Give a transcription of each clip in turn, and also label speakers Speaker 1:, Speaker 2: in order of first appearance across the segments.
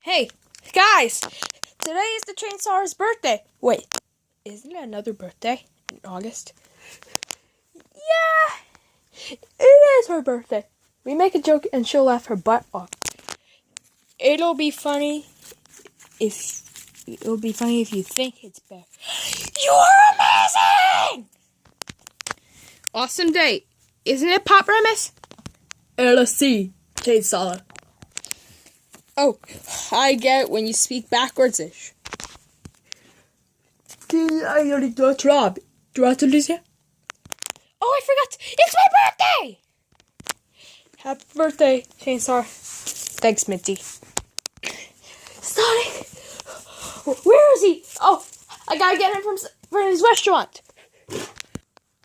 Speaker 1: Hey, guys! Today is the Chainsaw's birthday. Wait, isn't it another birthday in August? Yeah, it is her birthday. We make a joke and she'll laugh her butt off. It'll be funny if you think it's bad. You're amazing! Awesome day, isn't it, Pop Remus? LSC, Chainsaw. Oh, I get it when you speak backwards-ish. Oh, I forgot! It's my birthday! Happy birthday, Chainsaw. Thanks, Minty. Sonic! Where is he? Oh, I gotta get him from his restaurant.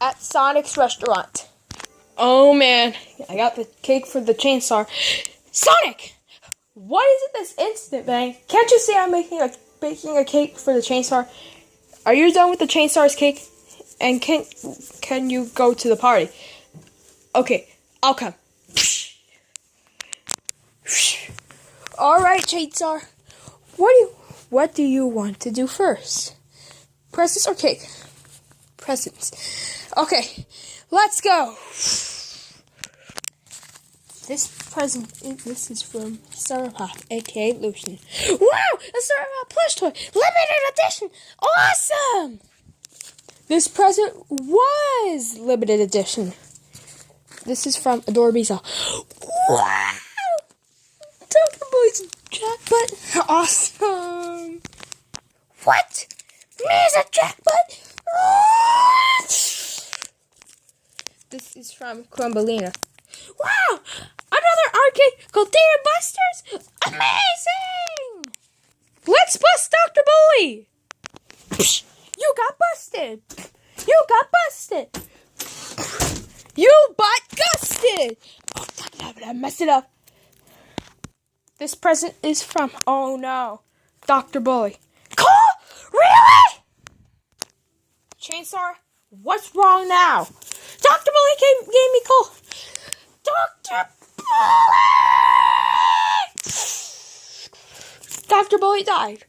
Speaker 1: At Sonic's restaurant. Oh, man. I got the cake for the Chainsaw. Sonic! What is it this instant, man? Can't you see I'm baking a cake for the Chainsaw? Are you done with the Chainsaw's cake? And can you go to the party? Okay, I'll come. Alright, Chainsaw. What do you want to do first? Presents or cake? Presents. Okay, let's go. This is from Sarapop, aka Lucian. Wow! A Sarapop plush toy! Limited edition! Awesome! This present was limited edition. This is from Adorabisa. Wow! Dr. Boy's jackpot. Awesome! What? Me as a jackpot? This is from Crumbleina. Wow! Another arcade called Data Busters? Amazing! Let's bust Dr. Bully! You got busted! You got busted! You butt gusted! Oh, I messed it up. This present is from, oh no, Dr. Bully. Cole? Really? Chainsaw, what's wrong now? Dr. Bully gave me Cole. Dr. Bully! Dr. Bully died.